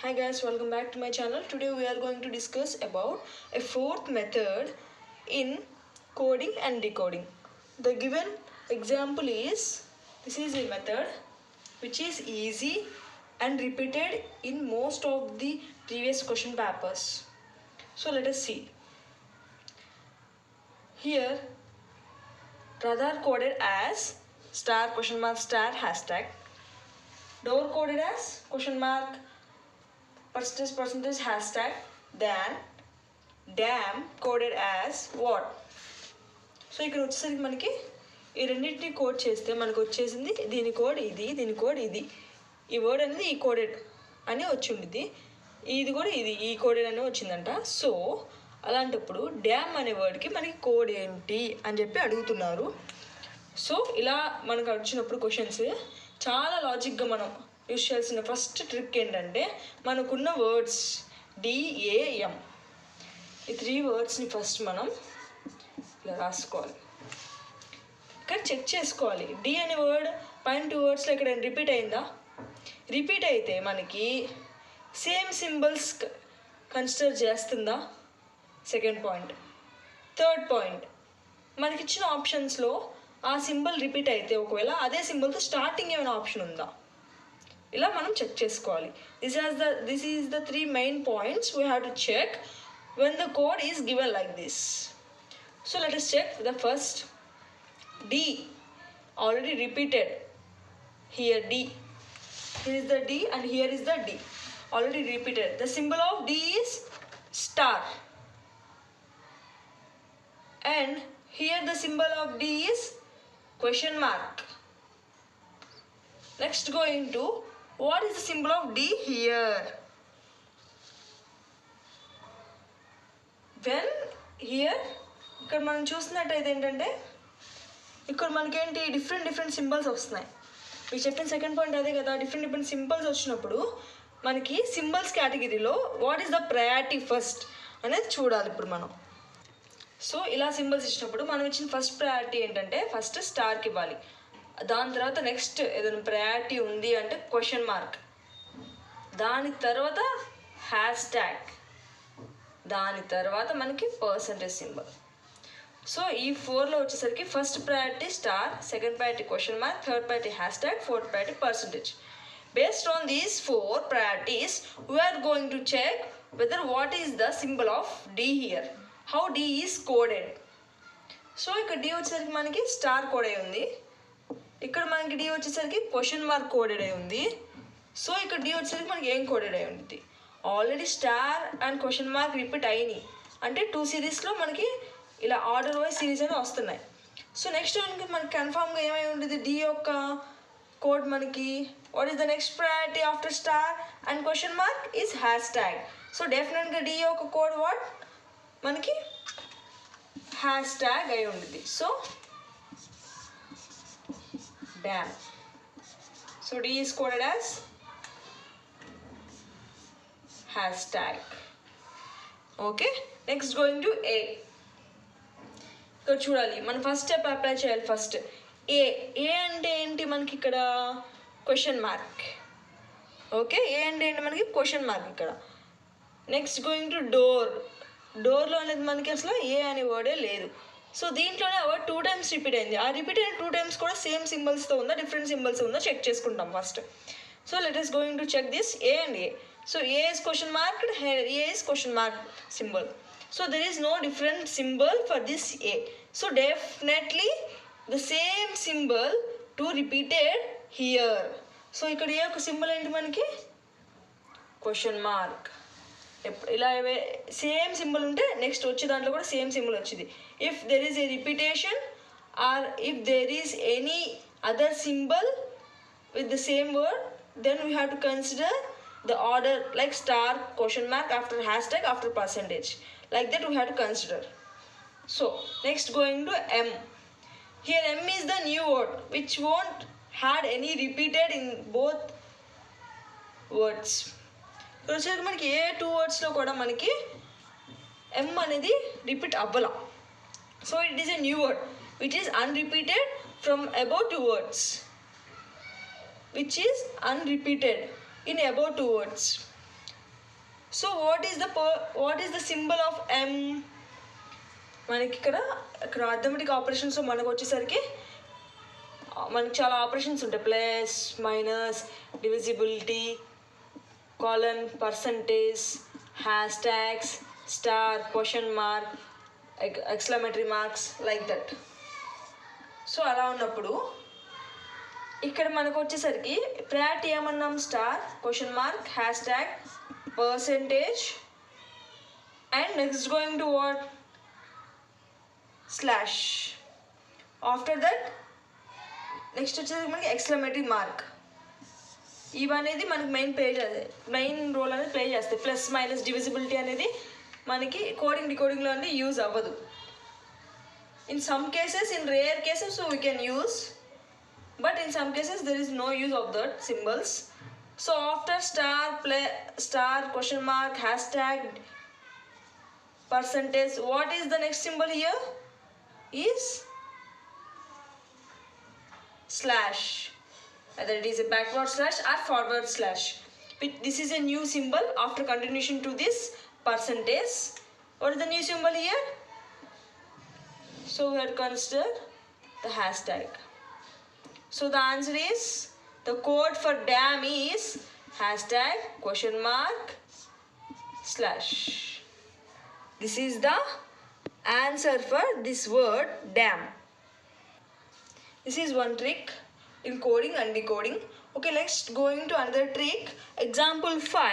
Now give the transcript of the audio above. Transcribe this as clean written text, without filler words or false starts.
Hi guys, welcome back to my channel. Today we are going to discuss about a fourth method in coding and decoding. The given example is, this is a method which is easy and repeated in most of the previous question papers. So let us see. Here radar coded as star question mark star hashtag, door coded as question mark percentage hashtag, then dam coded as what. So ఇక్కడ వచ్చేసరికి మనకి ఈ రెండింటిని code చేస్తే మనకు వచ్చేసింది దీని code ఇది, దీని కోడ్ ఇది. ఈ వర్డ్ అనేది ఈ కోడెడ్ అని వచ్చి ఉండిద్ది, ఇది కూడా ఇది ఈ కోడెడ్ అని వచ్చిందంట. సో అలాంటప్పుడు డ్యామ్ అనే వర్డ్కి మనకి కోడ్ ఏంటి అని చెప్పి అడుగుతున్నారు. సో ఇలా మనకు వచ్చినప్పుడు క్వశ్చన్స్ చాలా లాజిక్గా మనం యూజ్ చేయాల్సిన ఫస్ట్ ట్రిక్ ఏంటంటే, మనకున్న వర్డ్స్ డిఏఎం, ఈ 3 వర్డ్స్ని ఫస్ట్ మనం ఇలా రాసుకోవాలి. ఇక్కడ చెక్ చేసుకోవాలి డి అనే వర్డ్ పైన 2 వర్డ్స్లో ఇక్కడ రిపీట్ అయిందా. రిపీట్ అయితే మనకి సేమ్ సింబల్స్ కన్సిడర్ చేస్తుందా, సెకండ్ పాయింట్. థర్డ్ పాయింట్, మనకి ఇచ్చిన ఆప్షన్స్లో ఆ సింబల్ రిపీట్ అయితే ఒకవేళ అదే సింబల్తో స్టార్టింగ్ ఏమైనా ఆప్షన్ ఉందా, ఇలా మనం చెక్ చేసుకోవాలి. This is the 3 main points we have to check when the code is given like this. So let us check the first. D already repeated here. D, here is the D and here is the D, already repeated. The symbol of D is star, and here the symbol of D is question mark. Next, going to what is the symbol of D here. When here ఇక్కడ మనం చూసినట్టయితే ఏంటంటే ఇక్కడ మనకేంటి different symbols వస్తున్నాయి. మీకు చెప్పిన second point అదే కదా, డిఫరెంట్ సింబల్స్ వచ్చినప్పుడు మనకి సింబల్స్ కేటగిరీలో what is the priority first అనేది చూడాలి ఇప్పుడు మనం. సో ఇలా సింబల్స్ ఇచ్చినప్పుడు మనం ఇచ్చిన ఫస్ట్ ప్రయారిటీ ఏంటంటే ఫస్ట్ స్టార్కి ఇవ్వాలి. దాని తర్వాత నెక్స్ట్ ఏదైనా ప్రయారిటీ ఉంది అంటే క్వశ్చన్ మార్క్, దాని తర్వాత హ్యాష్ ట్యాగ్, దాని తర్వాత మనకి పర్సంటేజ్ సింబల్. సో ఈ 4లో వచ్చేసరికి first priority star, second priority question mark, third priority hash tag, fourth priority percentage. Based on these 4 priorities, we are going to check whether what is the symbol of D here, how D is coded. So ఇక్కడ D వచ్చేసరికి మనకి star code అయి ఉంది, ఇక్కడ మనకి D వచ్చేసరికి question mark coded అయి ఉంది. సో ఇక్కడ D వచ్చేసరికి మనకి ఏం కోడెడ్ అయి ఉంటుంది, already star and question mark repeat అయినాయి అంటే 2 సిరీస్లో మనకి ఇలా ఆర్డర్ వైజ్ సిరీస్ అని వస్తున్నాయి. సో నెక్స్ట్ మనకి కన్ఫామ్గా ఏమై ఉంటుంది, D యొక్క కోడ్ మనకి what is the next priority after star and question mark is hash tag. So డెఫినెట్గా D యొక్క కోడ్ వాట్ మనకి హ్యాష్ ట్యాగ్ అయి ఉంటుంది. So damn, so D is coded as hash tag. Okay, next going to A. ఇక్కడ చూడాలి మనం first step apply చేయాలి. First ఏ అంటే ఏంటి మనకి ఇక్కడ క్వశ్చన్ మార్క్. ఓకే, ఏ అంటే ఏంటి మనకి క్వశ్చన్ మార్క్ ఇక్కడ. నెక్స్ట్ గోయింగ్ టు డోర్లో అనేది మనకి అసలు ఏ అనే వర్డే లేదు. సో దీంట్లోనే ఆ వర్డ్ 2 times రిపీట్ అయింది. ఆ రిపీట్ అయిన 2 times కూడా సేమ్ సింబల్స్తో ఉందా డిఫరెంట్ సింబల్స్ ఉందా చెక్ చేసుకుంటాం first. So let us going to check this A and A. So A is question marked, A is question mark symbol. So there is no different symbol for this A. So definitely the same symbol to repeated here. So ఇక్కడ A ఒక symbol ఏంటి మనకి question mark. ఇలా same symbol ఉంటే next వచ్చే దాంట్లో కూడా same symbol వచ్చింది. If there is a repetition or if there is any other symbol with the same word, then we have to consider the order like star, question mark, after hashtag, after percentage, like that we have to consider. So next going to M. Here M is the new word which won't had any repeated in both words. ఇక్కడ వచ్చేసరికి మనకి ఏ 2 వర్డ్స్లో కూడా మనకి M అనేది repeat అవ్వాల. So it is a new word which is unrepeated from above 2 words, which is unrepeated in above 2 words. So what is the symbol of M? మనకి ఇక్కడ arithmetic operations మనకు వచ్చేసరికి మనకి చాలా ఆపరేషన్స్ ఉంటాయి. Plus, minus, divisibility, colon, percentage, hash tags, star, question mark, exclamatory marks, like that. So అలా ఉన్నప్పుడు ఇక్కడ మనకు వచ్చేసరికి ప్రయారిటీ ఏమన్నాం? Star, question mark, hash tag, percentage, and next going to what? Slash. After that next వచ్చేసరికి మనకి exclamatory mark. ఇవనేది మనకి మెయిన్ రోల్ అనేది ప్లే చేస్తాయి. ప్లస్, మైనస్, డివిజిబిలిటీ అనేది మనకి డికోడింగ్లో అనేది యూజ్ అవ్వదు. In some cases, in rare cases, so we can use, but in some cases there is no use of that symbols. So after star, question mark, hashtag, percentage, what is the next symbol here? Is slash. Either it is a backward slash or forward slash. This is a new symbol after continuation to this percentage. What is the new symbol here? So we have to consider the hashtag. So the answer is, the code for DAM is hashtag, question mark, slash. This is the answer for this word DAM. This is one trick in coding and decoding. Okay, let's go into another trick. Example 5.